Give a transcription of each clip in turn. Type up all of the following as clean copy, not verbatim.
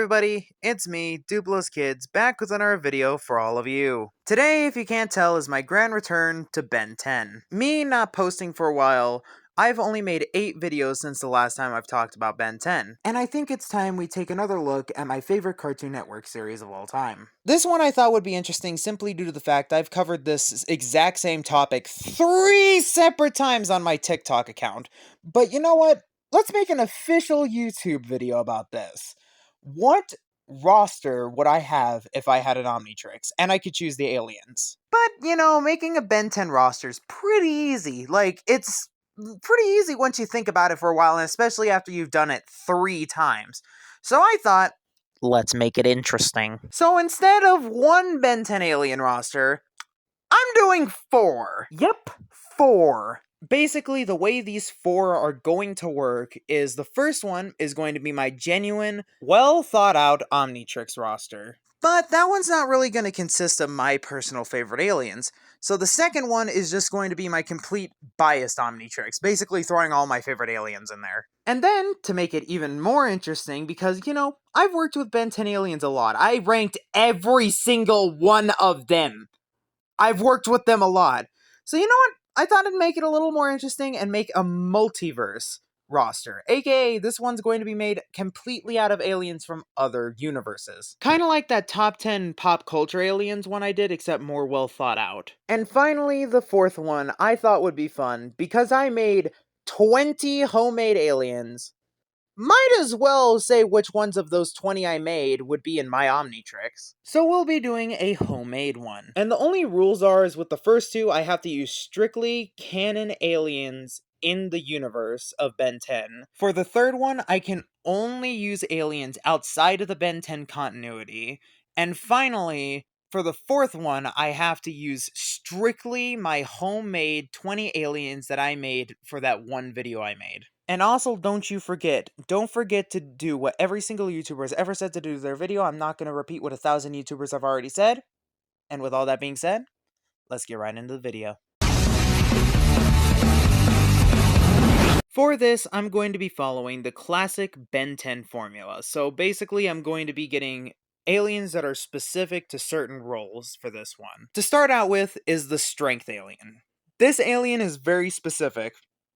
everybody, it's me, Duplo's Kids, back with another video for all of you. Today, if you can't tell, is my grand return to Ben 10. Me not posting for a while, I've only made 8 videos since the last time I've talked about Ben 10, and I think it's time we take another look at my favorite Cartoon Network series of all time. This one I thought would be interesting simply due to the fact I've covered this exact same topic 3 separate times on my TikTok account, but you know what? Let's make an official YouTube video about this. What roster would I have if I had an Omnitrix and I could choose the aliens? But, making a Ben 10 roster is pretty easy. It's pretty easy once you think about it for a while, and especially after you've done it 3 times. So I thought, let's make it interesting. So instead of one Ben 10 alien roster, I'm doing 4. Yep, 4. Basically, the way these 4 are going to work is the first one is going to be my genuine, well thought out Omnitrix roster. But that one's not really going to consist of my personal favorite aliens. So the second one is just going to be my complete biased Omnitrix, basically throwing all my favorite aliens in there. And then, to make it even more interesting, because, I've worked with Ben 10 aliens a lot. I ranked every single one of them. I've worked with them a lot. So you know what? I thought I'd make it a little more interesting and make a multiverse roster. AKA, this one's going to be made completely out of aliens from other universes. Kind of like that top 10 pop culture aliens one I did, except more well thought out. And finally, the fourth one I thought would be fun, because I made 20 homemade aliens. Might as well say which ones of those 20 I made would be in my Omnitrix. So we'll be doing a homemade one. And the only rules is with the first 2, I have to use strictly canon aliens in the universe of Ben 10. For the third one, I can only use aliens outside of the Ben 10 continuity. And finally, for the fourth one, I have to use strictly my homemade 20 aliens that I made for that one video I made. And also, don't forget to do what every single YouTuber has ever said to do to their video. I'm not going to repeat what 1,000 YouTubers have already said. And with all that being said, let's get right into the video. For this, I'm going to be following the classic Ben 10 formula. So basically, I'm going to be getting aliens that are specific to certain roles for this one. To start out with is the Strength Alien. This alien is very specific.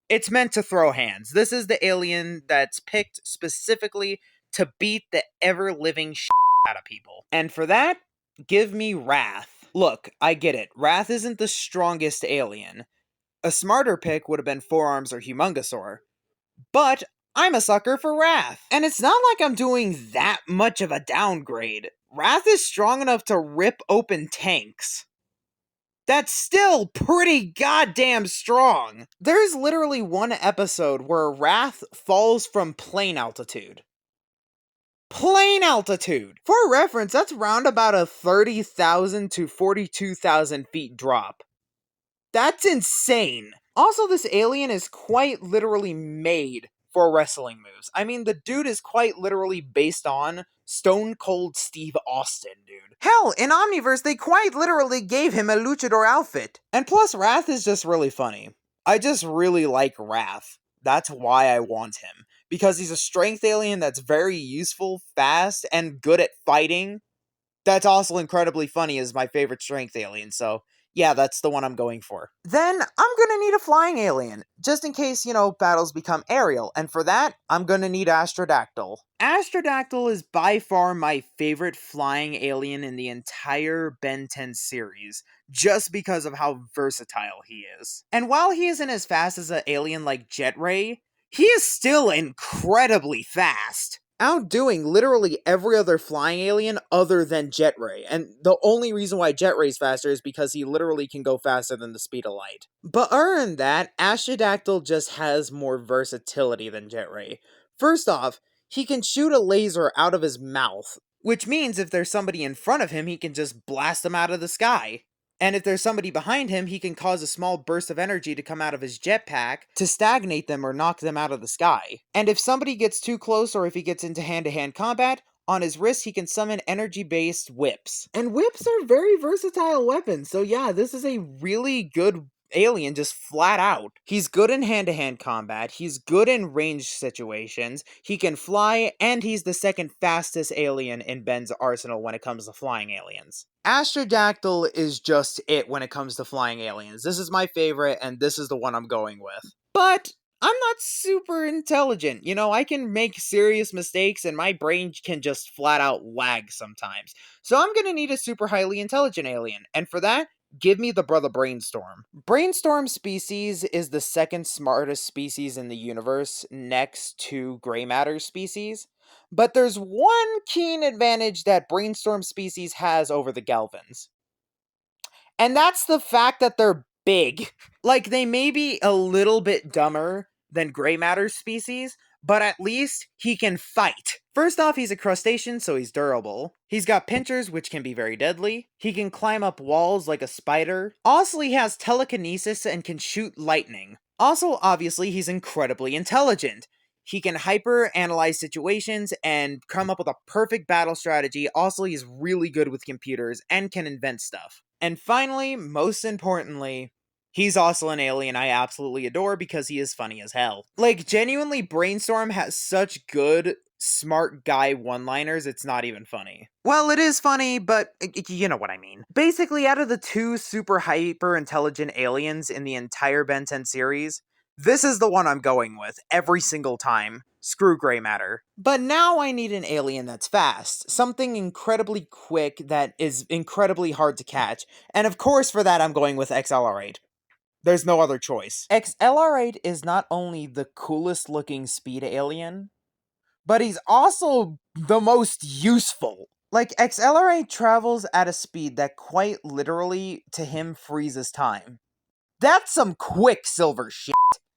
It's meant to throw hands. This is the alien that's picked specifically to beat the ever-living shit out of people. And for that, give me Wrath. Look, I get it. Wrath isn't the strongest alien. A smarter pick would have been Four Arms or Humungosaur. But I'm a sucker for Wrath. And it's not like I'm doing that much of a downgrade. Wrath is strong enough to rip open tanks. That's still pretty goddamn strong. There's literally one episode where Wrath falls from plane altitude. Plane altitude! For reference, that's round about a 30,000 to 42,000 feet drop. That's insane. Also, this alien is quite literally made for wrestling moves. I mean, the dude is quite literally based on Stone Cold Steve Austin, dude. Hell, in Omniverse, they quite literally gave him a luchador outfit. And plus, Wrath is just really funny. I just really like Wrath. That's why I want him. Because he's a strength alien that's very useful, fast, and good at fighting. That's also incredibly funny as my favorite strength alien, so yeah, that's the one I'm going for. Then, I'm gonna need a flying alien, just in case, battles become aerial, and for that, I'm gonna need Astrodactyl. Astrodactyl is by far my favorite flying alien in the entire Ben 10 series, just because of how versatile he is. And while he isn't as fast as an alien like Jetray, he is still incredibly fast, outdoing literally every other flying alien other than Jetray. And the only reason why Jetray's faster is because he literally can go faster than the speed of light. But other than that, Astrodactyl just has more versatility than Jetray. First off, he can shoot a laser out of his mouth, which means if there's somebody in front of him, he can just blast them out of the sky. And if there's somebody behind him, he can cause a small burst of energy to come out of his jetpack to stagnate them or knock them out of the sky. And if somebody gets too close or if he gets into hand-to-hand combat, on his wrist he can summon energy-based whips. And whips are very versatile weapons, so yeah, this is a really good alien just flat out. He's good in hand to hand combat, he's good in ranged situations, he can fly, and he's the second fastest alien in Ben's arsenal when it comes to flying aliens. Astrodactyl is just it when it comes to flying aliens. This is my favorite, and this is the one I'm going with. But I'm not super intelligent. You know, I can make serious mistakes and my brain can just flat out lag sometimes. So I'm gonna need a super highly intelligent alien. And for that, give me the brother Brainstorm. Brainstorm species is the second smartest species in the universe next to gray matter species. But there's one keen advantage that Brainstorm species has over the Galvins. And that's the fact that they're big. Like, they may be a little bit dumber than gray matter species, but at least he can fight. First off, he's a crustacean, so he's durable. He's got pinchers, which can be very deadly. He can climb up walls like a spider. Also, he has telekinesis and can shoot lightning. Also, obviously, he's incredibly intelligent. He can hyper analyze situations and come up with a perfect battle strategy. Also, he's really good with computers and can invent stuff. And finally, most importantly, he's also an alien I absolutely adore because he is funny as hell. Like, genuinely, Brainstorm has such good, smart guy one-liners, it's not even funny. Well, it is funny, but you know what I mean. Basically, out of the two super hyper intelligent aliens in the entire Ben 10 series, this is the one I'm going with every single time. Screw gray matter. But now I need an alien that's fast, something incredibly quick that is incredibly hard to catch, and of course for that I'm going with XLR8. There's no other choice. XLR8 is not only the coolest looking speed alien, but he's also the most useful. Like, XLR8 travels at a speed that quite literally, to him, freezes time. That's some Quicksilver shit.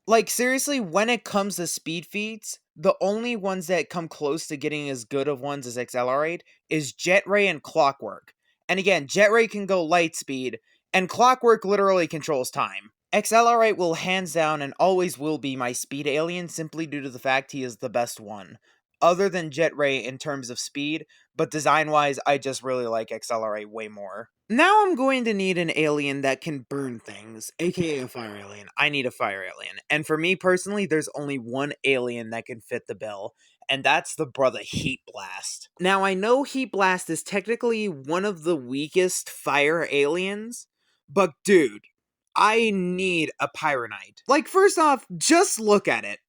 Like, seriously, when it comes to speed feats, the only ones that come close to getting as good of ones as XLR8 is Jet Ray and Clockwork. And again, Jet Ray can go light speed, and Clockwork literally controls time. XLR8 will hands down and always will be my speed alien simply due to the fact he is the best one. Other than Jet Ray in terms of speed, but design-wise, I just really like XLR8 way more. Now I'm going to need an alien that can burn things, aka a fire alien. I need a fire alien. And for me personally, there's only one alien that can fit the bill, and that's the brother Heat Blast. Now I know Heat Blast is technically one of the weakest fire aliens, but dude, I need a Pyronite. Like, first off, just look at it.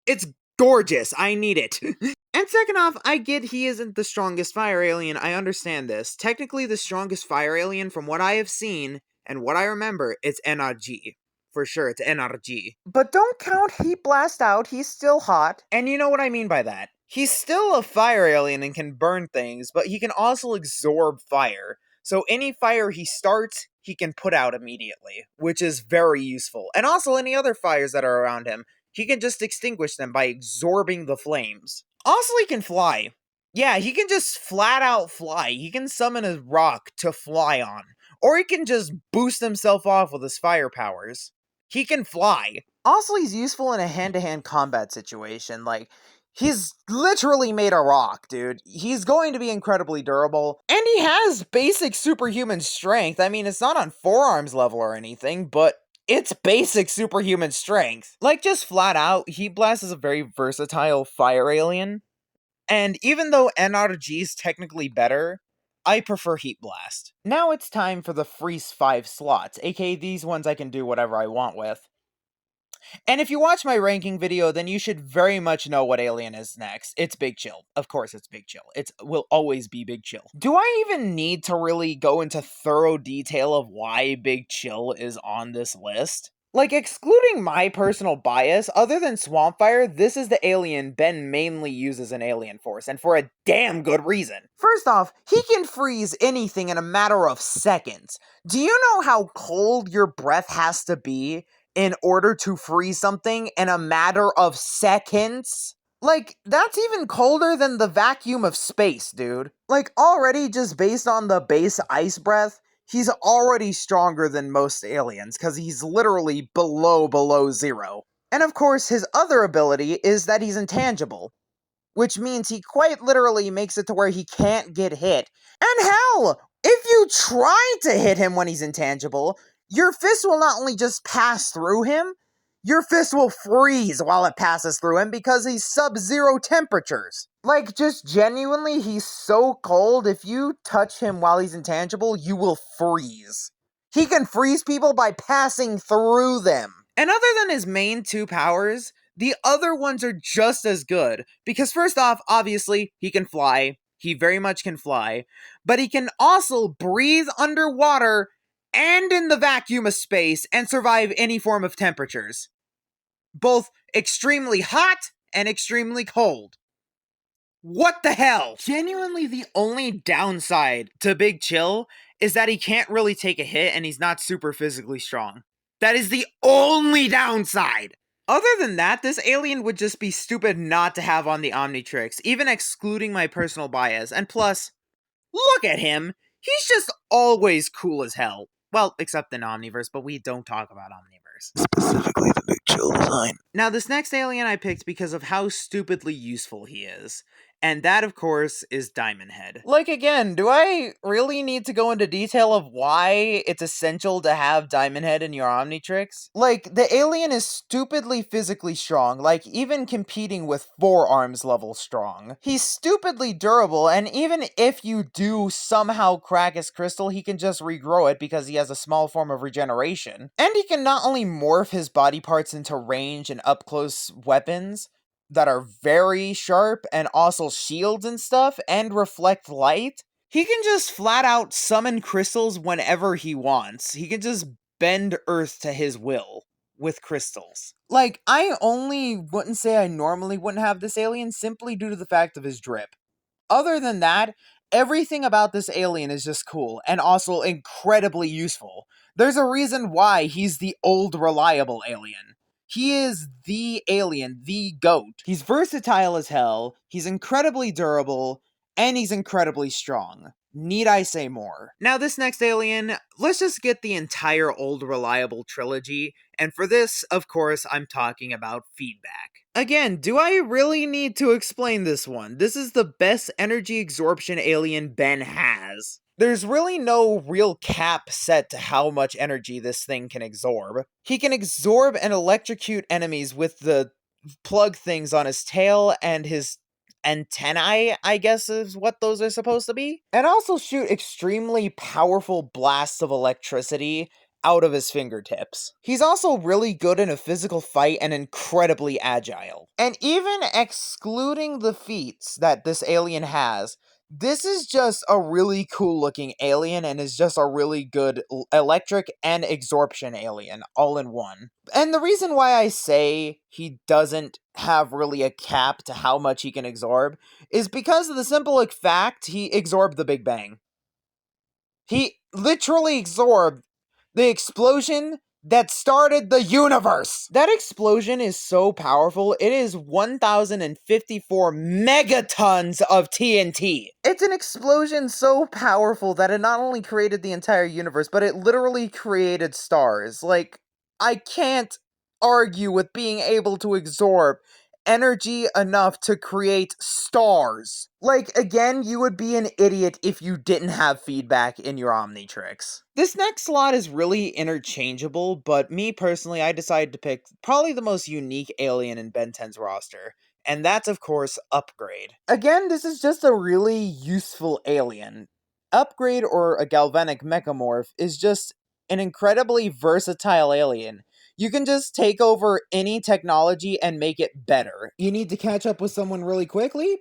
It's gorgeous. I need it. And second off, I get he isn't the strongest fire alien. I understand this. Technically, the strongest fire alien from what I have seen and what I remember, it's NRG. For sure, it's NRG. But don't count Heat Blast out. He's still hot. And you know what I mean by that. He's still a fire alien and can burn things, but he can also absorb fire. So any fire he starts, he can put out immediately, which is very useful. And also any other fires that are around him, he can just extinguish them by absorbing the flames. Also, he can fly. Yeah, he can just flat out fly. He can summon a rock to fly on. Or he can just boost himself off with his fire powers. He can fly. Also, he's useful in a hand-to-hand combat situation. Like, he's literally made of rock, dude. He's going to be incredibly durable. And he has basic superhuman strength. I mean, it's not on forearms level or anything, but it's basic superhuman strength. Like, just flat out, Heat Blast is a very versatile fire alien. And even though NRG is technically better, I prefer Heat Blast. Now it's time for the Freeze 5 slots, aka these ones I can do whatever I want with. And if you watch my ranking video, then you should very much know what alien is next. It's Big Chill. Of course it's Big Chill. It will always be Big Chill. Do I even need to really go into thorough detail of why Big Chill is on this list? Like, excluding my personal bias, other than Swampfire, this is the alien Ben mainly uses in Alien Force, and for a damn good reason. First off, he can freeze anything in a matter of seconds. Do you know how cold your breath has to be in order to freeze something in a matter of seconds? Like, that's even colder than the vacuum of space, dude. Like, already just based on the base ice breath, he's already stronger than most aliens, because he's literally below zero. And of course, his other ability is that he's intangible, which means he quite literally makes it to where he can't get hit. And hell, if you try to hit him when he's intangible, your fist will not only just pass through him, your fist will freeze while it passes through him because he's sub-zero temperatures. Like, just genuinely, he's so cold, if you touch him while he's intangible, you will freeze. He can freeze people by passing through them. And other than his main two powers, the other ones are just as good. Because first off, obviously, he can fly. He very much can fly. But he can also breathe underwater and in the vacuum of space and survive any form of temperatures. Both extremely hot and extremely cold. What the hell? Genuinely, the only downside to Big Chill is that he can't really take a hit and he's not super physically strong. That is the only downside. Other than that, this alien would just be stupid not to have on the Omnitrix, even excluding my personal bias. And plus, look at him. He's just always cool as hell. Well, except in Omniverse, but we don't talk about Omniverse. Specifically the Big Chill design. Now, this next alien I picked because of how stupidly useful he is. And that, of course, is Diamond Head. Like, again, do I really need to go into detail of why it's essential to have Diamond Head in your Omnitrix? Like, the alien is stupidly physically strong, like, even competing with forearms level strong. He's stupidly durable, and even if you do somehow crack his crystal, he can just regrow it because he has a small form of regeneration. And he can not only morph his body parts into range and up-close weapons that are very sharp and also shields and stuff and reflect light, he can just flat out summon crystals whenever he wants. He can just bend Earth to his will with crystals. Like, I only wouldn't say I normally wouldn't have this alien simply due to the fact of his drip. Other than that, everything about this alien is just cool and also incredibly useful. There's a reason why he's the old reliable alien. He is the alien, the GOAT. He's versatile as hell, he's incredibly durable, and he's incredibly strong. Need I say more? Now, this next alien, let's just get the entire old reliable trilogy, and for this, of course, I'm talking about Feedback. Again, do I really need to explain this one? This is the best energy absorption alien Ben has. There's really no real cap set to how much energy this thing can absorb. He can absorb and electrocute enemies with the plug things on his tail and his antennae, I guess is what those are supposed to be. And also shoot extremely powerful blasts of electricity out of his fingertips. He's also really good in a physical fight and incredibly agile. And even excluding the feats that this alien has, this is just a really cool looking alien and is just a really good electric and absorption alien all in one. And the reason why I say he doesn't have really a cap to how much he can absorb is because of the simple fact he absorbed the Big Bang. He literally absorbed the explosion that started the universe. That explosion is so powerful, it is 1,054 megatons of TNT. It's an explosion so powerful that it not only created the entire universe, but it literally created stars. Like, I can't argue with being able to absorb energy enough to create stars. Like, again, you would be an idiot if you didn't have feedback in your Omnitrix. This next slot is really interchangeable, but me personally, I decided to pick probably the most unique alien in Ben 10's roster, and that's, of course, Upgrade. Again, this is just a really useful alien. Upgrade, or a galvanic mechamorph, is just an incredibly versatile alien. You can just take over any technology and make it better. You need to catch up with someone really quickly?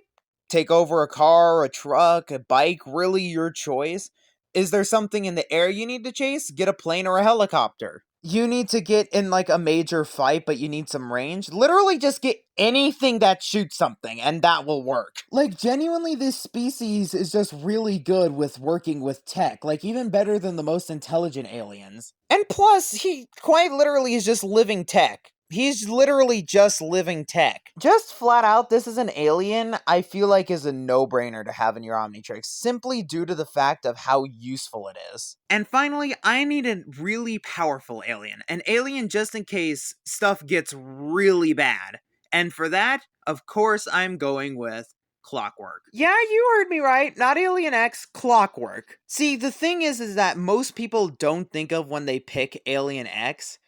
Take over a car, a truck, a bike, really your choice. Is there something in the air you need to chase? Get a plane or a helicopter. You need to get in like a major fight, but you need some range? Literally just get anything that shoots something, and that will work. Like, genuinely, this species is just really good with working with tech, like even better than the most intelligent aliens. And plus, he quite literally is just living tech. He's literally just living tech. Just flat out, this is an alien I feel like is a no-brainer to have in your Omnitrix, simply due to the fact of how useful it is. And finally, I need a really powerful alien. An alien just in case stuff gets really bad. And for that, of course, I'm going with Clockwork. Yeah, you heard me right. Not Alien X, Clockwork. See, the thing is that most people don't think of when they pick Alien X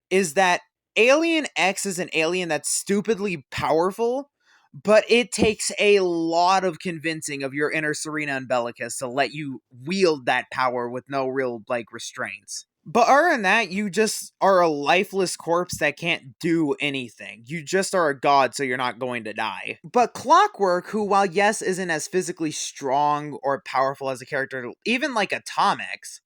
is that Alien X is an alien that's stupidly powerful, but it takes a lot of convincing of your inner Serena and Bellicus to let you wield that power with no real, restraints. But other than that, you just are a lifeless corpse that can't do anything. You just are a god, so you're not going to die. But Clockwork, who, while yes, isn't as physically strong or powerful as a character, even like Atomics,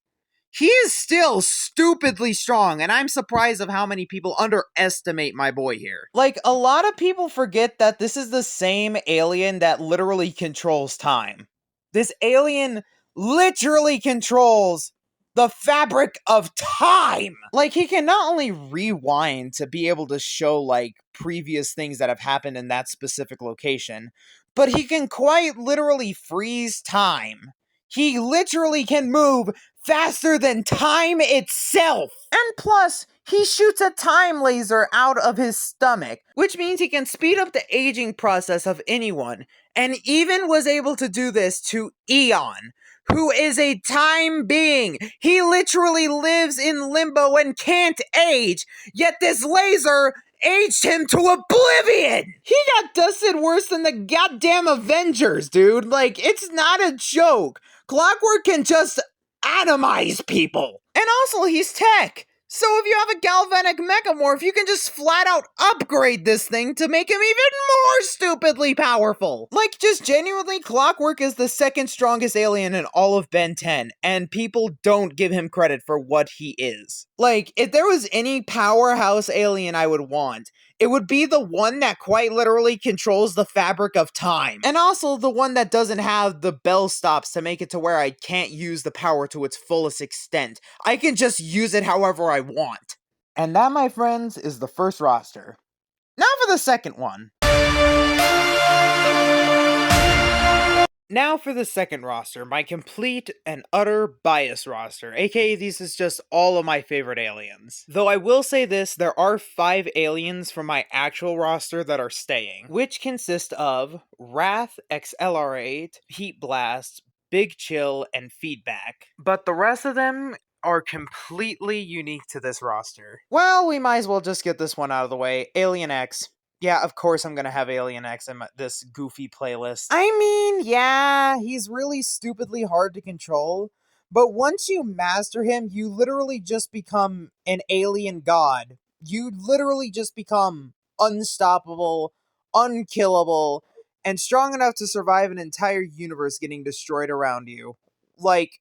he is still stupidly strong, and I'm surprised of how many people underestimate my boy here. Like, a lot of people forget that this is the same alien that literally controls time. This alien literally controls the fabric of time! Like, he can not only rewind to be able to show, previous things that have happened in that specific location, but he can quite literally freeze time. He literally can move faster than time itself! And plus, he shoots a time laser out of his stomach, which means he can speed up the aging process of anyone, and even was able to do this to Eon, who is a time being. He literally lives in limbo and can't age, yet this laser aged him to oblivion! He got dusted worse than the goddamn Avengers, dude. Like, it's not a joke. Clockwork can just atomize people. And also, he's tech. So if you have a galvanic mechamorph, you can just flat out upgrade this thing to make him even more stupidly powerful. Like, just genuinely, Clockwork is the second strongest alien in all of Ben 10, and people don't give him credit for what he is. Like, if there was any powerhouse alien I would want, it would be the one that quite literally controls the fabric of time. And also the one that doesn't have the bell stops to make it to where I can't use the power to its fullest extent. I can just use it however I want. And that, my friends, is the first roster. Now for the second one. Now for the second roster, my complete and utter bias roster, aka this is just all of my favorite aliens. Though I will say this, there are 5 aliens from my actual roster that are staying, which consist of Wrath, XLR8, Heat Blast, Big Chill, and Feedback. But the rest of them are completely unique to this roster. Well, we might as well just get this one out of the way. Alien X. Yeah, of course I'm gonna have Alien X in this goofy playlist. I mean, yeah, he's really stupidly hard to control, but once you master him, you literally just become an alien god. You literally just become unstoppable, unkillable, and strong enough to survive an entire universe getting destroyed around you. Like,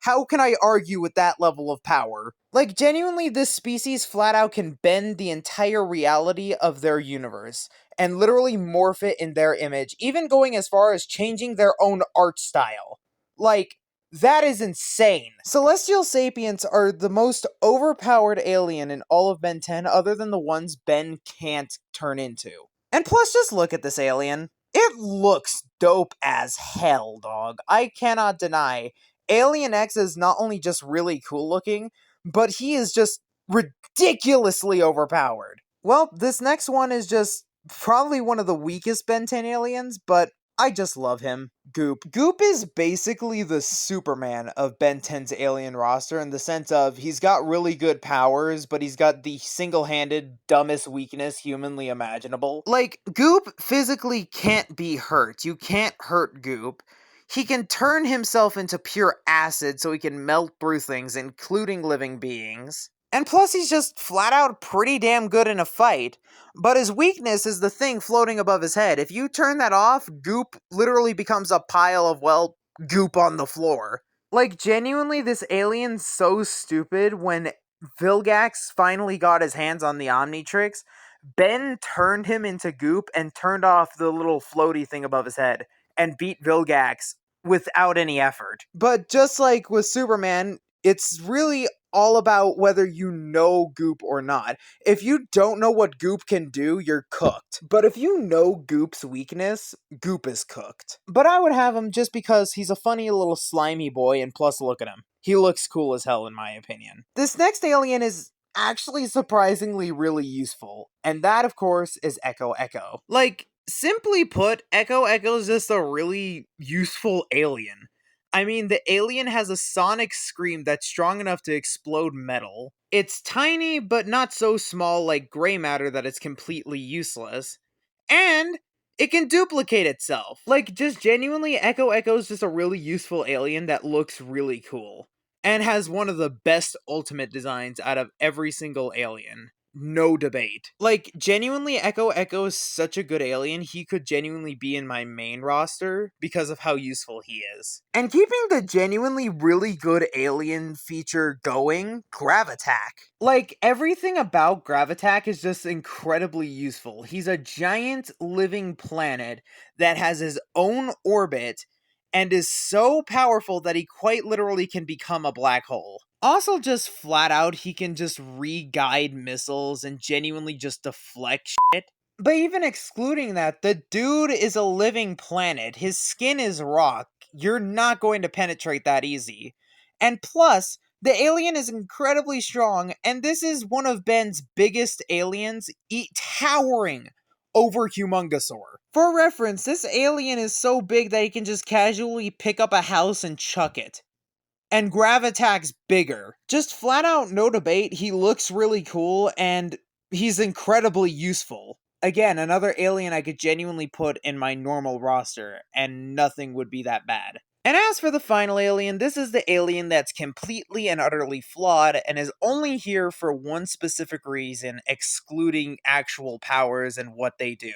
how can I argue with that level of power? Like, genuinely, this species flat out can bend the entire reality of their universe and literally morph it in their image, even going as far as changing their own art style. Like, that is insane. Celestial Sapients are the most overpowered alien in all of Ben 10 other than the ones Ben can't turn into. And plus, just look at this alien. It looks dope as hell, dog. I cannot deny Alien X is not only just really cool looking, but he is just ridiculously overpowered. Well, this next one is just probably one of the weakest Ben 10 aliens, but I just love him. Goop. Goop is basically the Superman of Ben 10's alien roster in the sense of he's got really good powers, but he's got the single-handed, dumbest weakness humanly imaginable. Like, Goop physically can't be hurt. You can't hurt Goop. He can turn himself into pure acid so he can melt through things, including living beings. And plus, he's just flat out pretty damn good in a fight. But his weakness is the thing floating above his head. If you turn that off, Goop literally becomes a pile of, well, goop on the floor. Like, genuinely, this alien's so stupid. When Vilgax finally got his hands on the Omnitrix, Ben turned him into goop and turned off the little floaty thing above his head and beat Vilgax without any effort. But just like with Superman, it's really all about whether you know Goop or not. If you don't know what Goop can do, you're cooked. But if you know Goop's weakness, Goop is cooked. But I would have him just because he's a funny little slimy boy, and plus look at him. He looks cool as hell in my opinion. This next alien is actually surprisingly really useful, and that of course is Echo Echo. Like, Simply put, Echo is just a really useful alien. I mean, the alien has a sonic scream that's strong enough to explode metal. It's tiny, but not so small like gray matter that it's completely useless. And it can duplicate itself. Like, just genuinely, Echo is just a really useful alien that looks really cool. And has one of the best ultimate designs out of every single alien. No debate. Like, genuinely, Echo is such a good alien, he could genuinely be in my main roster because of how useful he is. And keeping the genuinely really good alien feature going, Gravitack. Like, everything about Gravitack is just incredibly useful. He's a giant living planet that has his own orbit and is so powerful that he quite literally can become a black hole. Also, just flat out, he can just re-guide missiles and genuinely just deflect shit. But even excluding that, the dude is a living planet. His skin is rock. You're not going to penetrate that easy. And plus, the alien is incredibly strong, and this is one of Ben's biggest aliens, towering over Humongosaur. For reference, this alien is so big that he can just casually pick up a house and chuck it. And Gravitack's bigger. Just flat out, no debate, he looks really cool, and he's incredibly useful. Again, another alien I could genuinely put in my normal roster, and nothing would be that bad. And as for the final alien, this is the alien that's completely and utterly flawed and is only here for one specific reason, excluding actual powers and what they do.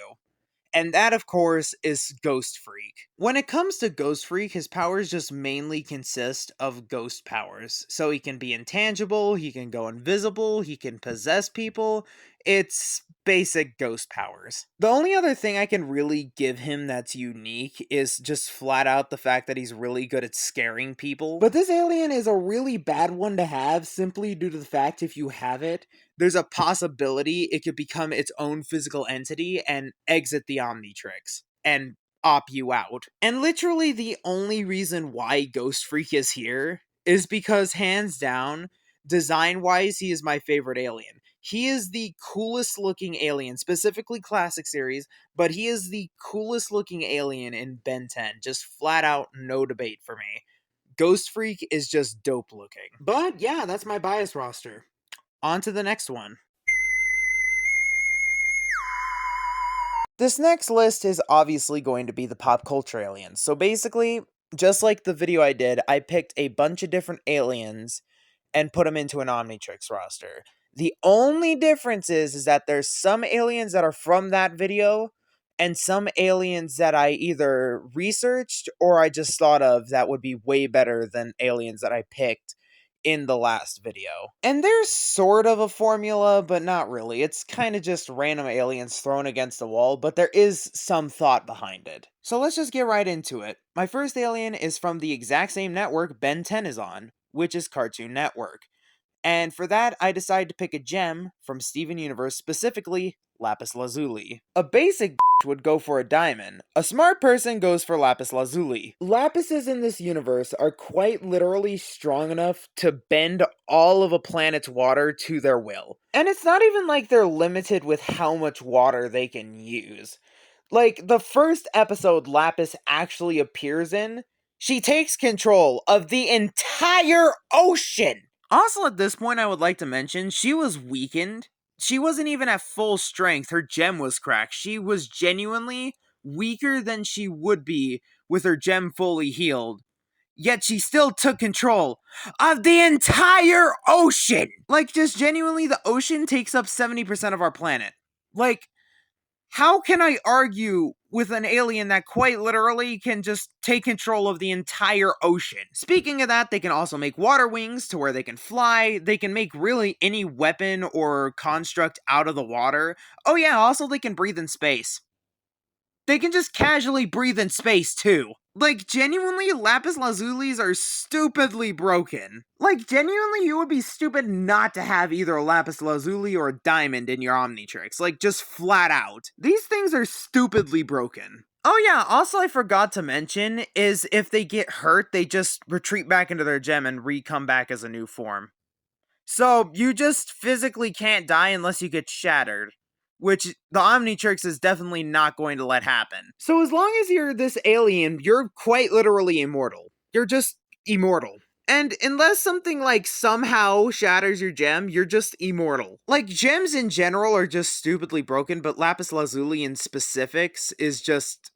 And that, of course, is Ghost Freak. When it comes to Ghost Freak, his powers just mainly consist of ghost powers. So he can be intangible, he can go invisible, he can possess people. It's basic ghost powers. The only other thing I can really give him that's unique is just flat out the fact that he's really good at scaring people. But this alien is a really bad one to have simply due to the fact if you have it, there's a possibility it could become its own physical entity and exit the Omnitrix and op you out. And literally the only reason why Ghost Freak is here is because, hands down, design-wise, he is my favorite alien. He is the coolest looking alien, specifically Classic Series, but he is the coolest looking alien in Ben 10. Just flat out, no debate for me. Ghost Freak is just dope looking. But yeah, that's my bias roster. On to the next one. This next list is obviously going to be the pop culture aliens. So basically, just like the video I did, I picked a bunch of different aliens and put them into an Omnitrix roster. The only difference is that there's some aliens that are from that video and some aliens that I either researched or I just thought of that would be way better than aliens that I picked in the last video. And there's sort of a formula, but not really. It's kind of just random aliens thrown against the wall, but there is some thought behind it. So let's just get right into it. My first alien is from the exact same network Ben 10 is on, which is Cartoon Network. And for that, I decided to pick a gem from Steven Universe, specifically Lapis Lazuli. A basic would go for a diamond. A smart person goes for Lapis Lazuli. Lapises in this universe are quite literally strong enough to bend all of a planet's water to their will. And it's not even like they're limited with how much water they can use. Like, the first episode Lapis actually appears in, she takes control of the entire ocean! Also, at this point, I would like to mention, she was weakened. She wasn't even at full strength. Her gem was cracked. She was genuinely weaker than she would be with her gem fully healed. Yet she still took control of the entire ocean! Like, just genuinely, the ocean takes up 70% of our planet. Like, how can I argue with an alien that quite literally can just take control of the entire ocean? Speaking of that, they can also make water wings to where they can fly. They can make really any weapon or construct out of the water. Oh yeah, also they can breathe in space. They can just casually breathe in space too. Like, genuinely, Lapis Lazulis are stupidly broken. Like, genuinely, you would be stupid not to have either a Lapis Lazuli or a diamond in your Omnitrix. Like, just flat out. These things are stupidly broken. Oh yeah, also I forgot to mention is if they get hurt, they just retreat back into their gem and come back as a new form. So, you just physically can't die unless you get shattered. which the Omnitrix is definitely not going to let happen. So as long as you're this alien, you're quite literally immortal. You're just immortal. And unless something like somehow shatters your gem, you're just immortal. Like, gems in general are just stupidly broken, but Lapis Lazuli in specifics is just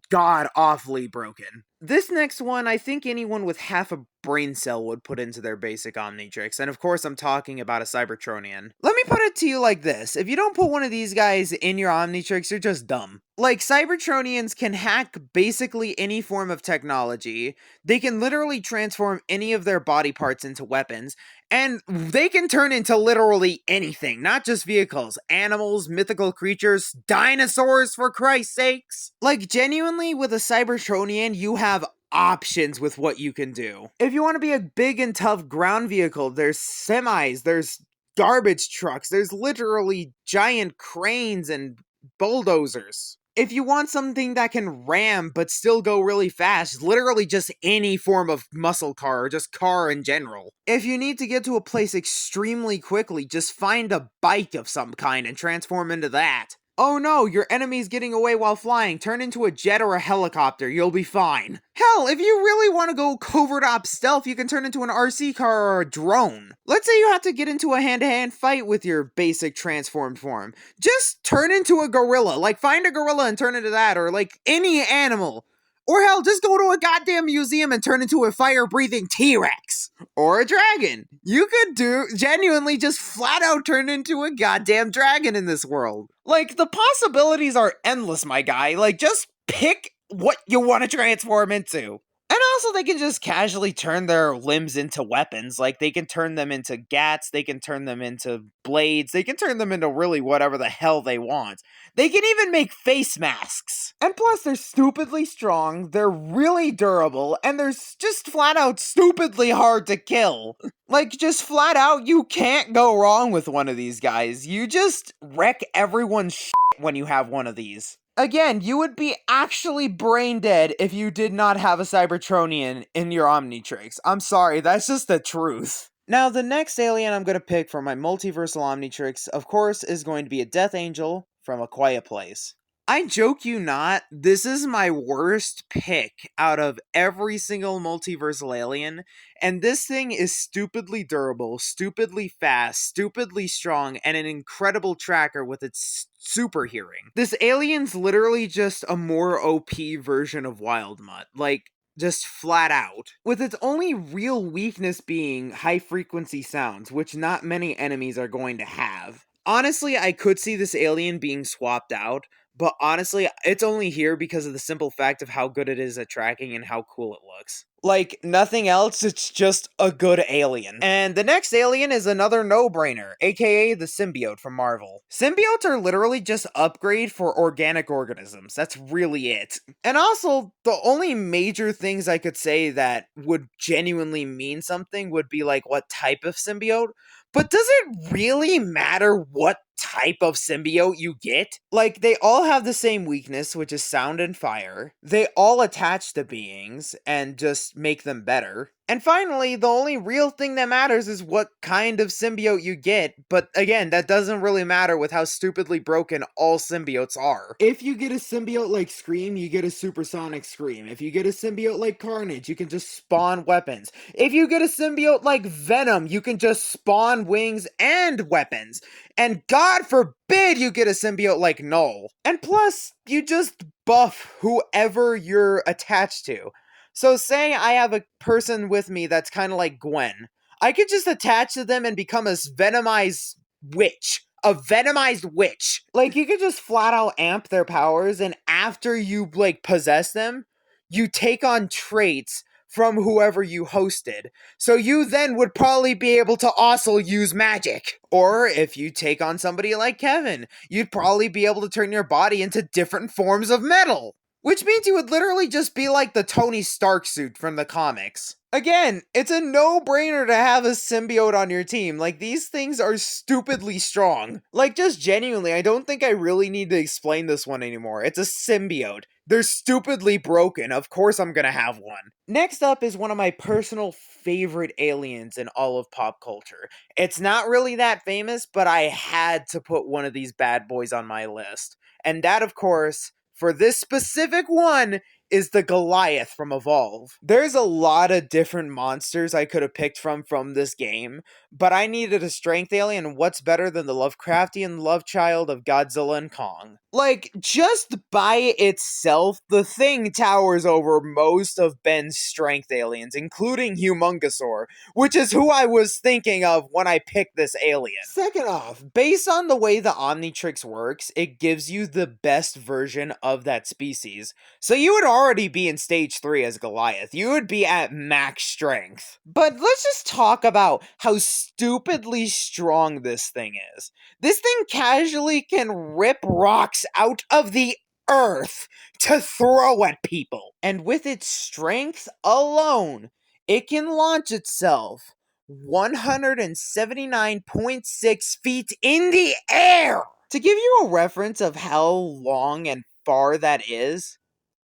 god awfully broken. This next one, I think anyone with half a brain cell would put into their basic Omnitrix, and of course I'm talking about a Cybertronian. Let me put it to you like this, if you don't put one of these guys in your Omnitrix, you're just dumb. Like, Cybertronians can hack basically any form of technology, they can literally transform any of their body parts into weapons, and they can turn into literally anything, not just vehicles, animals, mythical creatures, dinosaurs for Christ's sakes. Like, genuinely, with a Cybertronian, you have options with what you can do. If you want to be a big and tough ground vehicle, there's semis, there's garbage trucks, there's literally giant cranes and bulldozers. If you want something that can ram but still go really fast, literally just any form of muscle car or just car in general. If you need to get to a place extremely quickly, just find a bike of some kind and transform into that. Oh no, your enemy's getting away while flying. Turn into a jet or a helicopter. You'll be fine. Hell, if you really want to go covert op stealth, you can turn into an RC car or a drone. Let's say you have to get into a hand-to-hand fight with your basic transformed form. Just turn into a gorilla. Like, find a gorilla and turn into that, or like any animal. Or hell, just go to a goddamn museum and turn into a fire-breathing T-Rex. Or a dragon. You could genuinely just flat out turn into a goddamn dragon in this world. Like, the possibilities are endless, my guy. Like, just pick what you want to transform into. And also, they can just casually turn their limbs into weapons. Like, they can turn them into gats, they can turn them into blades, they can turn them into really whatever the hell they want. They can even make face masks. And plus, they're stupidly strong, they're really durable, and they're just flat out stupidly hard to kill. Like, just flat out, you can't go wrong with one of these guys. You just wreck everyone's shit when you have one of these. Again, you would be actually brain dead if you did not have a Cybertronian in your Omnitrix. I'm sorry, that's just the truth. Now, the next alien I'm going to pick for my multiversal Omnitrix, of course, is going to be a Death Angel from A Quiet Place. I joke you not, this is my worst pick out of every single multiversal alien, and this thing is stupidly durable, stupidly fast, stupidly strong, and an incredible tracker with its super hearing. This alien's literally just a more OP version of Wildmutt, like, just flat out. With its only real weakness being high frequency sounds, which not many enemies are going to have. Honestly, I could see this alien being swapped out, but honestly, it's only here because of the simple fact of how good it is at tracking and how cool it looks. Like, nothing else, it's just a good alien. And the next alien is another no-brainer, aka the symbiote from Marvel. Symbiotes are literally just upgrade for organic organisms, that's really it. And also, the only major things I could say that would genuinely mean something would be like what type of symbiote, but does it really matter what type of symbiote you get? Like, they all have the same weakness, which is sound and fire. They all attach to beings and just make them better. And finally, the only real thing that matters is what kind of symbiote you get, but again, that doesn't really matter with how stupidly broken all symbiotes are. If you get a symbiote like Scream, you get a supersonic Scream. If you get a symbiote like Carnage, you can just spawn weapons. If you get a symbiote like Venom, you can just spawn wings and weapons. And God forbid you get a symbiote like Null. And plus, you just buff whoever you're attached to. So say I have a person with me that's kind of like Gwen. I could just attach to them and become a venomized witch. A venomized witch. Like, you could just flat out amp their powers, and after you, like, possess them, you take on traits from whoever you hosted. So you then would probably be able to also use magic. Or if you take on somebody like Kevin, you'd probably be able to turn your body into different forms of metal. which means he would literally just be like the Tony Stark suit from the comics. Again, it's a no-brainer to have a symbiote on your team. Like, these things are stupidly strong. Like, just genuinely, I don't think I really need to explain this one anymore. It's a symbiote. They're stupidly broken. Of course I'm gonna have one. Next up is one of my personal favorite aliens in all of pop culture. It's not really that famous, but I had to put one of these bad boys on my list. And that, of course, for this specific one, is the Goliath from Evolve. There's a lot of different monsters I could have picked from this game, but I needed a strength alien. What's better than the Lovecraftian love child of Godzilla and Kong? Like, just by itself, the thing towers over most of Ben's strength aliens, including Humongousaur, which is who I was thinking of when I picked this alien. Second off, based on the way the Omnitrix works, it gives you the best version of that species. So you would already be in stage 3 as Goliath. You would be at max strength. But let's just talk about how stupidly strong this thing is. This thing casually can rip rocks out of the earth to throw at people. And with its strength alone, it can launch itself 179.6 feet in the air. To give you a reference of how long and far that is,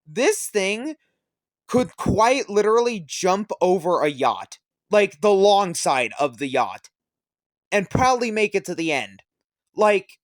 this thing could quite literally jump over a yacht, like the long side of the yacht, and probably make it to the end. Like,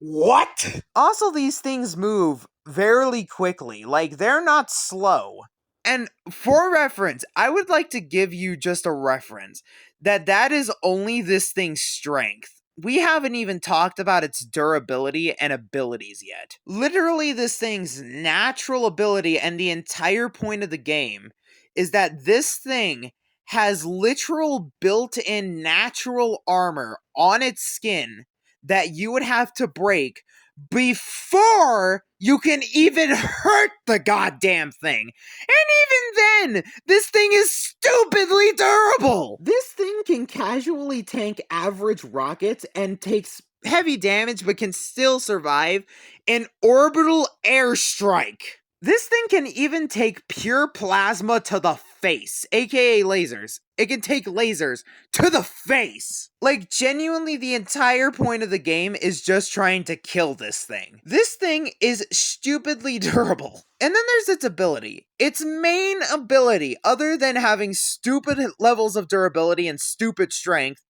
what? Also, these things move very quickly. Like, they're not slow. And for reference, I would like to give you just a reference that is only this thing's strength. We haven't even talked about its durability and abilities yet. Literally, this thing's natural ability and the entire point of the game is that this thing has literal built-in natural armor on its skin that you would have to break before you can even hurt the goddamn thing. And even then, this thing is stupidly durable. This thing can casually tank average rockets and takes heavy damage but can still survive an orbital airstrike. This thing can even take pure plasma to the face, aka lasers. It can take lasers to the face. Like, genuinely, the entire point of the game is just trying to kill this thing. This thing is stupidly durable. And then there's its ability. Its main ability, other than having stupid levels of durability and stupid strength,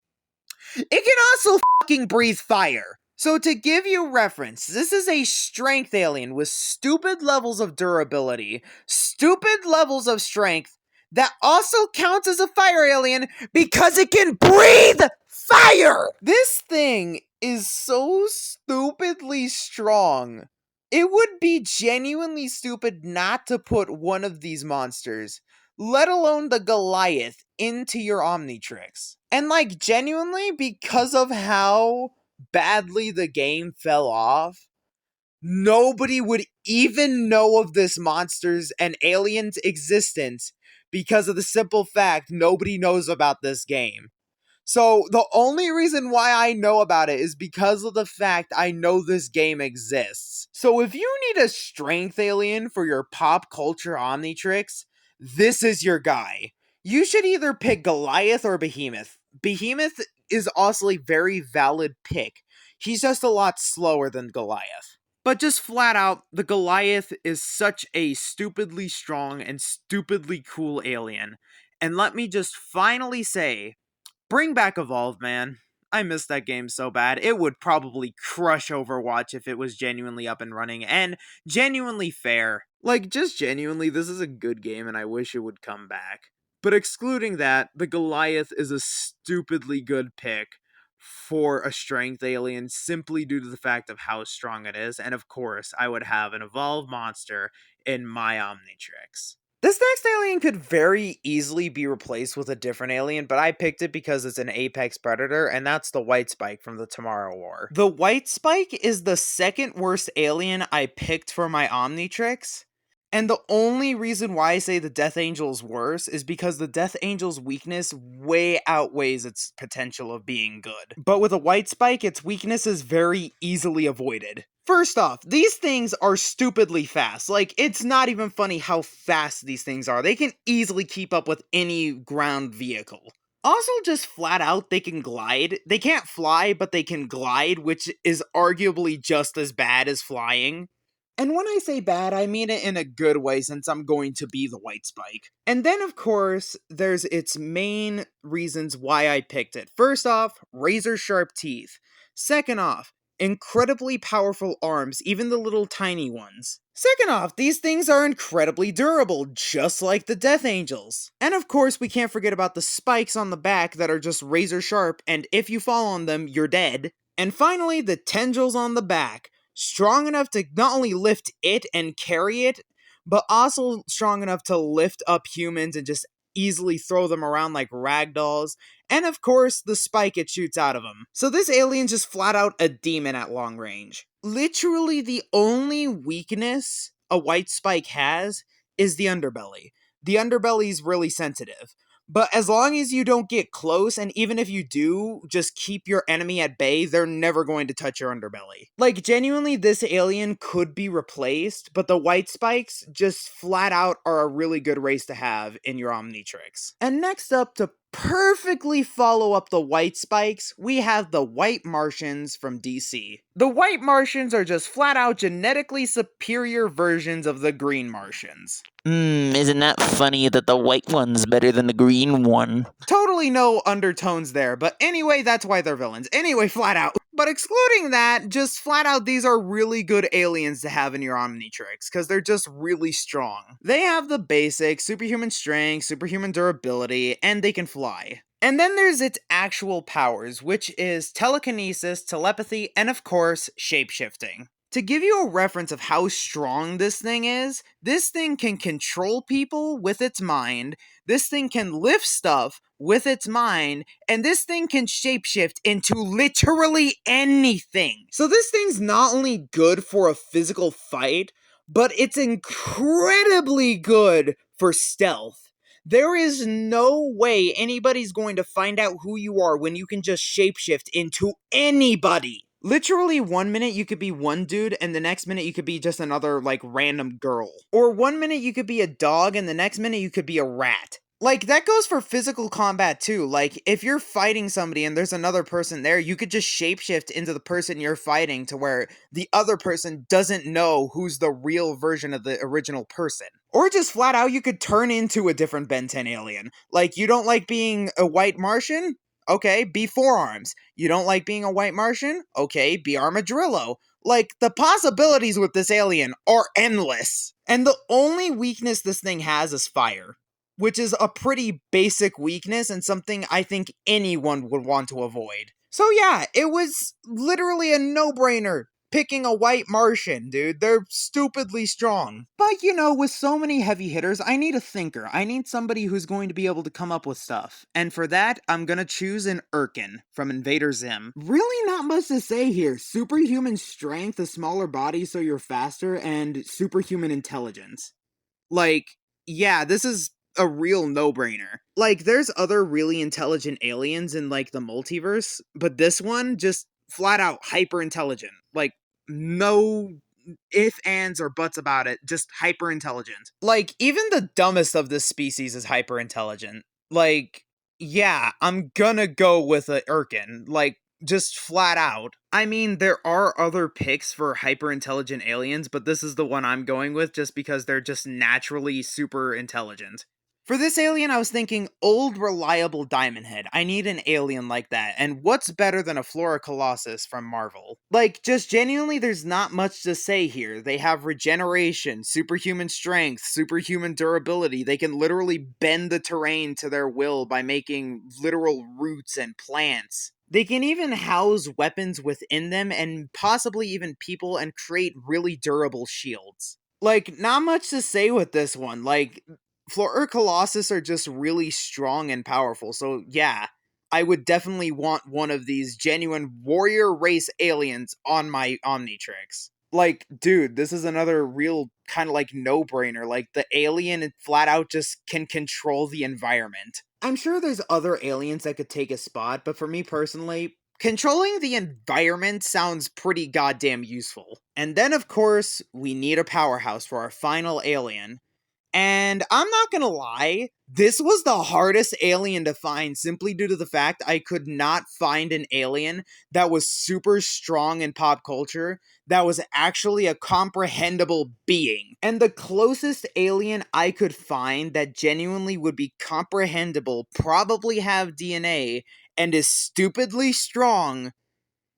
it can also fucking breathe fire. So to give you reference, this is a strength alien with stupid levels of durability, stupid levels of strength, that also counts as a fire alien because it can breathe fire! This thing is so stupidly strong. It would be genuinely stupid not to put one of these monsters, let alone the Goliath, into your Omnitrix. And like, genuinely, because of how badly the game fell off, nobody would even know of this monster's and alien's existence because of the simple fact nobody knows about this game. So the only reason why I know about it is because of the fact I know this game exists. So if you need a strength alien for your pop culture Omnitrix, this is your guy. You should either pick Goliath or Behemoth. Behemoth is also a very valid pick. He's just a lot slower than Goliath. But just flat out, the Goliath is such a stupidly strong and stupidly cool alien. And let me just finally say, bring back Evolve, man. I miss that game so bad. It would probably crush Overwatch if it was genuinely up and running and genuinely fair. Like, just genuinely, this is a good game and I wish it would come back. But excluding that, the Goliath is a stupidly good pick for a strength alien simply due to the fact of how strong it is. And of course, I would have an Evolve monster in my Omnitrix. This next alien could very easily be replaced with a different alien, but I picked it because it's an apex predator, and that's the White Spike from the Tomorrow War. The White Spike is the second worst alien I picked for my Omnitrix, And the only reason why I say the Death Angel's worse is because the Death Angel's weakness way outweighs its potential of being good. But with a White Spike, its weakness is very easily avoided. First off, these things are stupidly fast. Like, it's not even funny how fast these things are. They can easily keep up with any ground vehicle. Also, just flat out, they can glide. They can't fly, but they can glide, which is arguably just as bad as flying. And when I say bad, I mean it in a good way since I'm going to be the White Spike. And then, of course, there's its main reasons why I picked it. First off, razor sharp teeth. Second off, incredibly powerful arms, even the little tiny ones. Second off, these things are incredibly durable, just like the Death Angels. And of course, we can't forget about the spikes on the back that are just razor sharp, and if you fall on them, you're dead. And finally, the tendrils on the back. Strong enough to not only lift it and carry it, but also strong enough to lift up humans and just easily throw them around like rag dolls. And of course, the spike it shoots out of them. So this alien's just flat out a demon at long range. Literally the only weakness a White Spike has is the underbelly. The underbelly's really sensitive. But as long as you don't get close, and even if you do, just keep your enemy at bay, they're never going to touch your underbelly. Like, genuinely, this alien could be replaced, but the White Spikes just flat out are a really good race to have in your Omnitrix. And next up, to perfectly follow up the White Spikes, we have the White Martians from DC. The White Martians are just flat out genetically superior versions of the Green Martians. Isn't that funny that the white one's better than the green one? Totally no undertones there, but anyway, that's why they're villains. Anyway, flat out. But excluding that, just flat out, these are really good aliens to have in your Omnitrix, because they're just really strong. They have the basic superhuman strength, superhuman durability, and they can fly. And then there's its actual powers, which is telekinesis, telepathy, and of course, shapeshifting. To give you a reference of how strong this thing can control people with its mind, this thing can lift stuff with its mind, and this thing can shapeshift into literally anything. So this thing's not only good for a physical fight, but it's incredibly good for stealth. There is no way anybody's going to find out who you are when you can just shapeshift into anybody. Literally, 1 minute you could be one dude, and the next minute you could be just another, like, random girl. Or 1 minute you could be a dog, and the next minute you could be a rat. Like, that goes for physical combat too. Like, if you're fighting somebody and there's another person there, you could just shapeshift into the person you're fighting to where the other person doesn't know who's the real version of the original person. Or just flat out, you could turn into a different Ben 10 alien. Like, you don't like being a White Martian? Okay, be Forearms. You don't like being a White Martian? Okay, be Armadillo. Like, the possibilities with this alien are endless. And the only weakness this thing has is fire, which is a pretty basic weakness and something I think anyone would want to avoid. So yeah, it was literally a no-brainer picking a White Martian, dude. They're stupidly strong. But you know, with so many heavy hitters, I need a thinker. I need somebody who's going to be able to come up with stuff. And for that, I'm gonna choose an Irken from Invader Zim. Really not much to say here. Superhuman strength, a smaller body so you're faster, and superhuman intelligence. Like, yeah, this is a real no-brainer. Like, there's other really intelligent aliens in, like, the multiverse, but this one just flat out hyper intelligent. Like, no if, ands, or buts about it, just hyper intelligent. Like, even the dumbest of this species is hyper intelligent. Like, yeah, I'm gonna go with a Irken. Like, just flat out. I mean, there are other picks for hyper intelligent aliens, but this is the one I'm going with just because they're just naturally super intelligent. For this alien, I was thinking old, reliable Diamond Head. I need an alien like that. And what's better than a Flora Colossus from Marvel? Like, just genuinely, there's not much to say here. They have regeneration, superhuman strength, superhuman durability. They can literally bend the terrain to their will by making literal roots and plants. They can even house weapons within them and possibly even people and create really durable shields. Like, not much to say with this one. Like, Flora Colossus are just really strong and powerful, so yeah, I would definitely want one of these genuine warrior race aliens on my Omnitrix. Like, dude, this is another real kind of like no-brainer. Like the alien flat out just can control the environment. I'm sure there's other aliens that could take a spot, but for me personally, controlling the environment sounds pretty goddamn useful. And then, of course, we need a powerhouse for our final alien. And I'm not gonna lie, this was the hardest alien to find simply due to the fact I could not find an alien that was super strong in pop culture that was actually a comprehensible being. And the closest alien I could find that genuinely would be comprehensible, probably have DNA, and is stupidly strong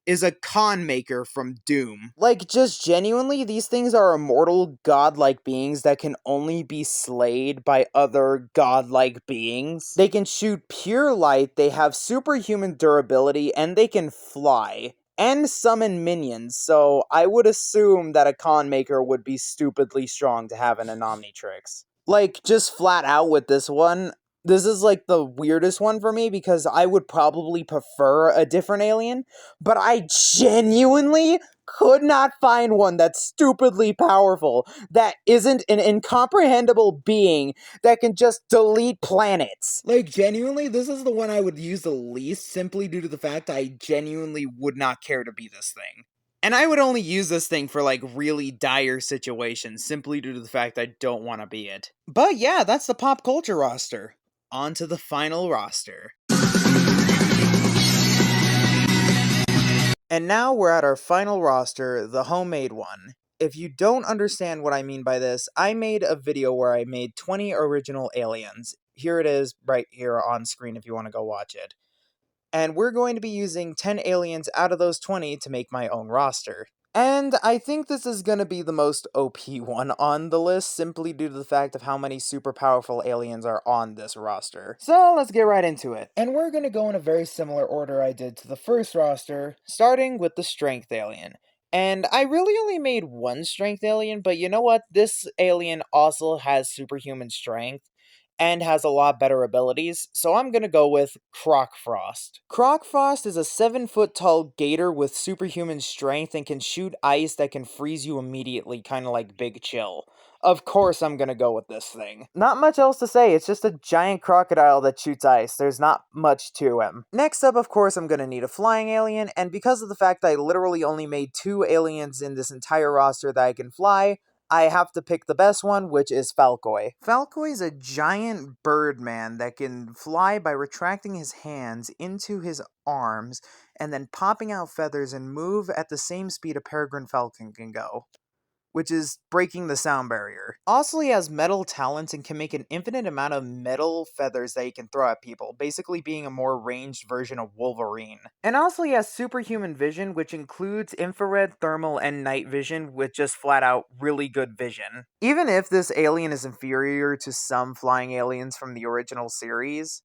is a con maker from Doom. Like, just genuinely, these things are immortal, godlike beings that can only be slayed by other godlike beings. They can shoot pure light, they have superhuman durability, and they can fly. And summon minions, so I would assume that a con maker would be stupidly strong to have in an Omnitrix. Like, just flat out with this one, this is like the weirdest one for me because I would probably prefer a different alien, but I genuinely could not find one that's stupidly powerful, that isn't an incomprehensible being that can just delete planets. Like, genuinely, this is the one I would use the least simply due to the fact I genuinely would not care to be this thing. And I would only use this thing for like really dire situations simply due to the fact I don't want to be it. But yeah, that's the pop culture roster. On to the final roster. And now we're at our final roster, the homemade one. If you don't understand what I mean by this, I made a video where I made 20 original aliens. Here it is right here on screen if you want to go watch it. And we're going to be using 10 aliens out of those 20 to make my own roster. And I think this is going to be the most OP one on the list, simply due to the fact of how many super powerful aliens are on this roster. So let's get right into it. And we're going to go in a very similar order I did to the first roster, starting with the Strength Alien. And I really only made one Strength Alien, but you know what? This alien also has superhuman strength and has a lot better abilities, so I'm gonna go with Crocfrost. Crocfrost is a 7-foot tall gator with superhuman strength and can shoot ice that can freeze you immediately, kinda like Big Chill. Of course I'm gonna go with this thing. Not much else to say, it's just a giant crocodile that shoots ice. There's not much to him. Next up, of course, I'm gonna need a flying alien, and because of the fact I literally only made 2 aliens in this entire roster that I can fly, I have to pick the best one, which is Falkoi. Falkoi is a giant bird man that can fly by retracting his hands into his arms and then popping out feathers and move at the same speed a peregrine falcon can go, which is breaking the sound barrier. Also, he has metal talents and can make an infinite amount of metal feathers that he can throw at people, basically being a more ranged version of Wolverine. And also, he has superhuman vision, which includes infrared, thermal, and night vision, with just flat out really good vision. Even if this alien is inferior to some flying aliens from the original series,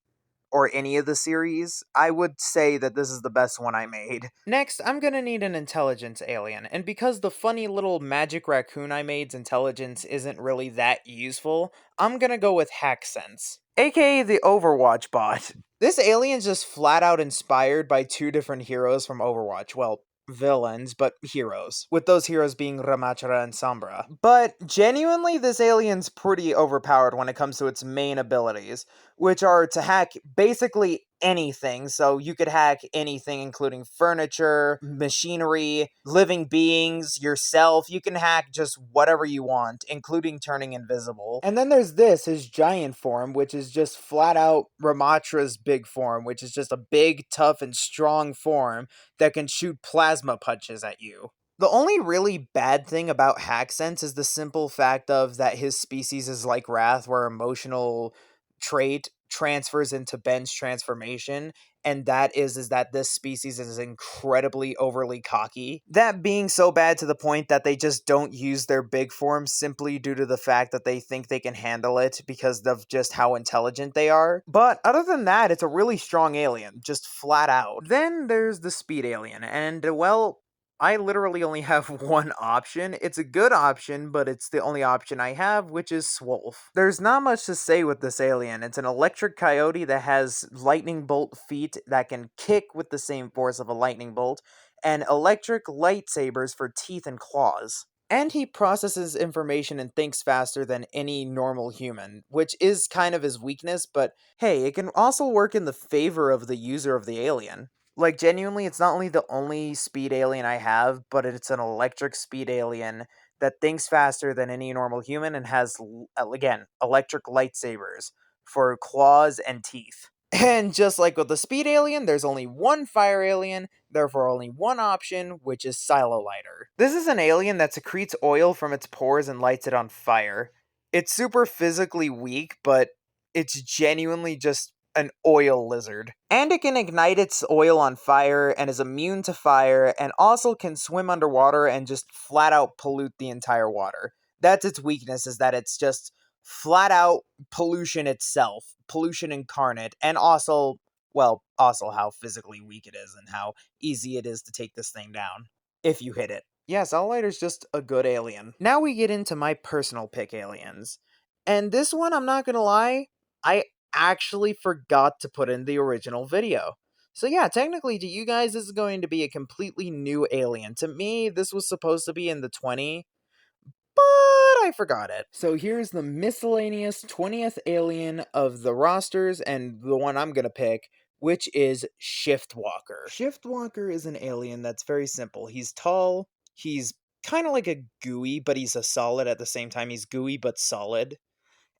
or any of the series, I would say that this is the best one I made. Next, I'm gonna need an intelligence alien, and because the funny little magic raccoon I made's intelligence isn't really that useful, I'm gonna go with Hacksense, aka the Overwatch bot. This alien's just flat out inspired by 2 different heroes from Overwatch. Well, villains, but heroes. With those heroes being Ramachara and Sombra. But genuinely, this alien's pretty overpowered when it comes to its main abilities, which are to hack basically anything. So you could hack anything, including furniture, machinery, living beings, yourself. You can hack just whatever you want, including turning invisible. And then there's this, his giant form, which is just flat out Ramatra's big form, which is just a big, tough, and strong form that can shoot plasma punches at you. The only really bad thing about Hacksense is the simple fact of that his species is like Wrath, where emotional trait transfers into Ben's transformation, and that is that this species is incredibly overly cocky. That being so bad to the point that they just don't use their big form simply due to the fact that they think they can handle it because of just how intelligent they are. But other than that, it's a really strong alien, just flat out. Then there's the speed alien, and well, I literally only have one option. It's a good option, but it's the only option I have, which is Swolf. There's not much to say with this alien. It's an electric coyote that has lightning bolt feet that can kick with the same force of a lightning bolt, and electric lightsabers for teeth and claws. And he processes information and thinks faster than any normal human, which is kind of his weakness, but hey, it can also work in the favor of the user of the alien. Like, genuinely, it's not only the only speed alien I have, but it's an electric speed alien that thinks faster than any normal human and has, again, electric lightsabers for claws and teeth. And just like with the speed alien, there's only one fire alien, therefore only one option, which is Silo Lighter. This is an alien that secretes oil from its pores and lights it on fire. It's super physically weak, but it's genuinely just an oil lizard. And it can ignite its oil on fire and is immune to fire, and also can swim underwater and just flat out pollute the entire water. That's its weakness, is that it's just flat out pollution itself, pollution incarnate, and also, well, also how physically weak it is and how easy it is to take this thing down if you hit it. Yeah, Lighter's just a good alien. Now we get into my personal pick aliens. And this one, I'm not gonna lie, I actually forgot to put in the original video. So yeah, technically to you guys, this is going to be a completely new alien. To me, this was supposed to be in the 20, but I forgot it. So here's the miscellaneous 20th alien of the rosters, and the one I'm gonna pick, which is Shiftwalker. Shiftwalker is an alien that's very simple. He's tall, he's kind of like a gooey, but he's a solid at the same time. He's gooey but solid.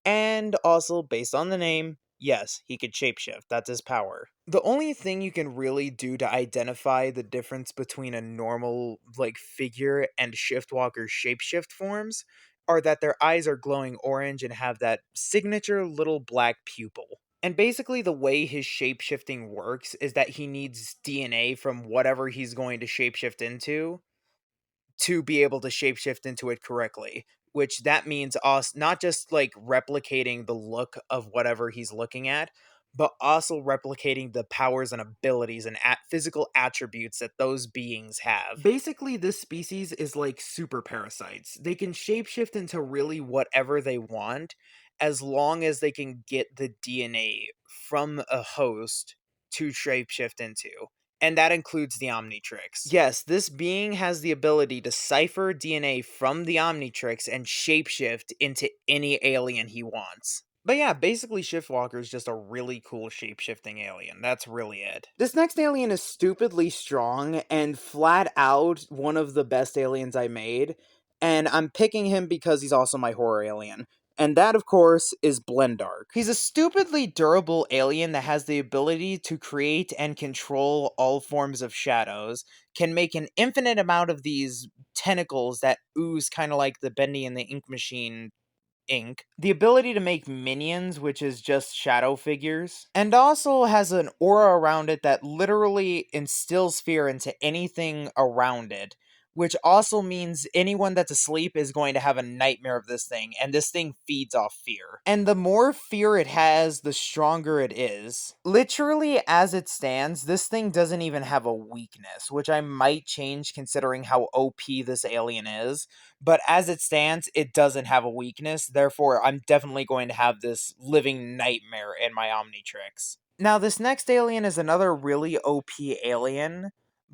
And also, based on the name, yes, he could shapeshift. That's his power. The only thing you can really do to identify the difference between a normal, like, figure and Shiftwalker shapeshift forms are that their eyes are glowing orange and have that signature little black pupil. And basically, the way his shapeshifting works is that he needs DNA from whatever he's going to shapeshift into to be able to shapeshift into it correctly, which that means us not just like replicating the look of whatever he's looking at, but also replicating the powers and abilities and physical attributes that those beings have. Basically, this species is like super parasites. They can shapeshift into really whatever they want as long as they can get the DNA from a host to shapeshift into, and that includes the Omnitrix. Yes, this being has the ability to cipher DNA from the Omnitrix and shapeshift into any alien he wants. But yeah, basically Shiftwalker is just a really cool shapeshifting alien. That's really it. This next alien is stupidly strong and flat out one of the best aliens I made, and I'm picking him because he's also my horror alien. And that, of course, is Blendark. He's a stupidly durable alien that has the ability to create and control all forms of shadows, can make an infinite amount of these tentacles that ooze kind of like the Bendy and the Ink Machine ink, the ability to make minions, which is just shadow figures, and also has an aura around it that literally instills fear into anything around it, which also means anyone that's asleep is going to have a nightmare of this thing, and this thing feeds off fear. And the more fear it has, the stronger it is. Literally, as it stands, this thing doesn't even have a weakness, which I might change considering how OP this alien is, but as it stands, it doesn't have a weakness, therefore I'm definitely going to have this living nightmare in my Omnitrix. Now, this next alien is another really OP alien,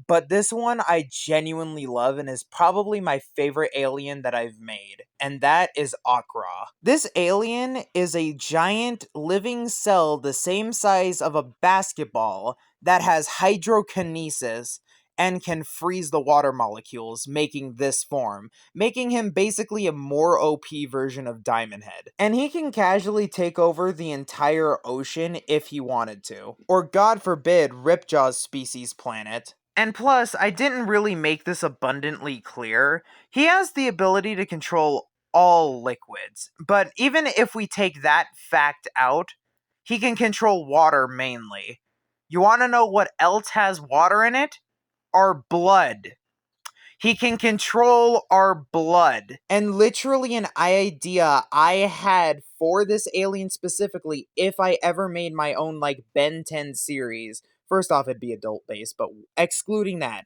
but this one I genuinely love and is probably my favorite alien that I've made, and that is Akra. This alien is a giant living cell the same size of a basketball that has hydrokinesis and can freeze the water molecules, making this form, making him basically a more OP version of Diamond Head. And he can casually take over the entire ocean if he wanted to. Or God forbid, Ripjaw's species planet. And plus, I didn't really make this abundantly clear, he has the ability to control all liquids. But even if we take that fact out, he can control water mainly. You want to know what else has water in it? Our blood. He can control our blood. And literally an idea I had for this alien specifically, if I ever made my own like Ben 10 series, first off it'd be adult based, but excluding that,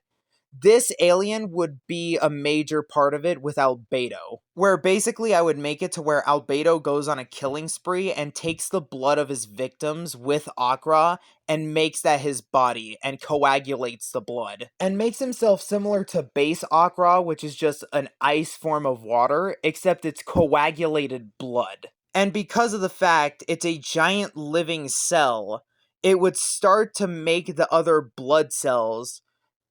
this alien would be a major part of it with Albedo, where basically I would make it to where Albedo goes on a killing spree and takes the blood of his victims with Akra and makes that his body and coagulates the blood and makes himself similar to base Akra, which is just an ice form of water, except it's coagulated blood. And because of the fact it's a giant living cell, it would start to make the other blood cells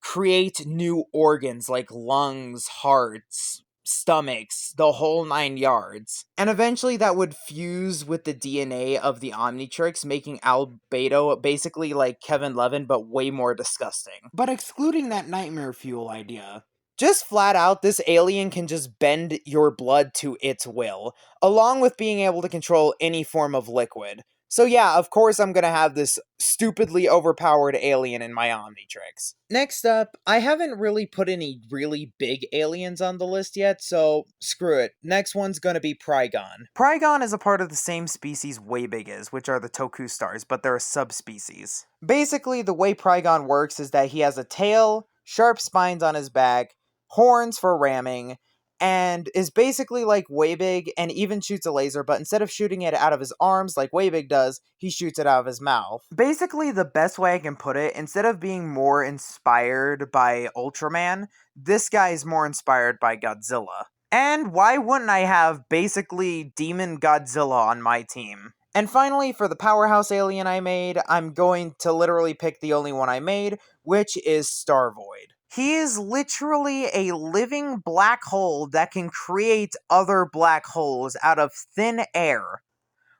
create new organs like lungs, hearts, stomachs, the whole 9 yards. And eventually that would fuse with the DNA of the Omnitrix, making Albedo basically like Kevin Levin, but way more disgusting. But excluding that nightmare fuel idea, just flat out, this alien can just bend your blood to its will, along with being able to control any form of liquid. So yeah, of course I'm gonna have this stupidly overpowered alien in my Omnitrix. Next up, I haven't really put any really big aliens on the list yet, so screw it. Next one's gonna be Prygon. Prygon is a part of the same species Weybig is, which are the Toku stars, but they're a subspecies. Basically, the way Prygon works is that he has a tail, sharp spines on his back, horns for ramming, and is basically like Weybig and even shoots a laser, but instead of shooting it out of his arms like Weybig does, he shoots it out of his mouth. Basically, the best way I can put it, instead of being more inspired by Ultraman, this guy is more inspired by Godzilla. And why wouldn't I have basically Demon Godzilla on my team? And finally, for the powerhouse alien I made, I'm going to literally pick the only one I made, which is Starvoid. He is literally a living black hole that can create other black holes out of thin air.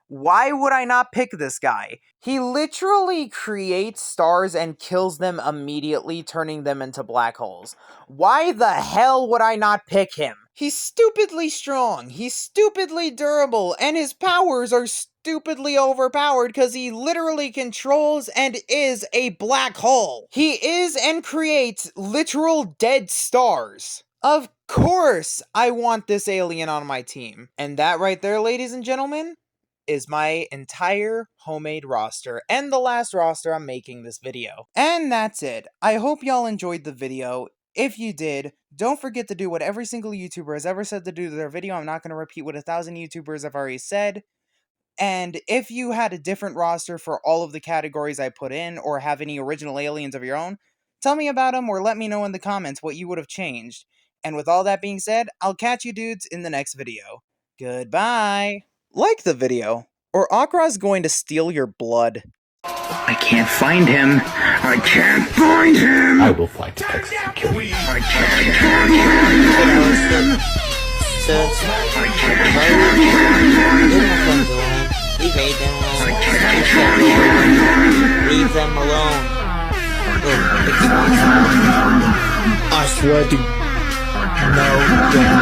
Why would I not pick this guy? He literally creates stars and kills them immediately, turning them into black holes. Why the hell would I not pick him? He's stupidly strong, he's stupidly durable, and his powers are stupidly overpowered because he literally controls and is a black hole. He is and creates literal dead stars. Of course, I want this alien on my team. And that right there, ladies and gentlemen, is my entire homemade roster and the last roster I'm making this video. And that's it. I hope y'all enjoyed the video. If you did, don't forget to do what every single YouTuber has ever said to do to their video. I'm not going to repeat what 1,000 YouTubers have already said. And if you had a different roster for all of the categories I put in, or have any original aliens of your own, tell me about them or let me know in the comments what you would have changed. And with all that being said, I'll catch you dudes in the next video. Goodbye! Like the video, or Akra's going to steal your blood. I can't find him. I can't find him. I will fly to Texas and kill you. I can't find him. I can't find him. He made them alone. I can't find him. Leave them alone. I swear to no.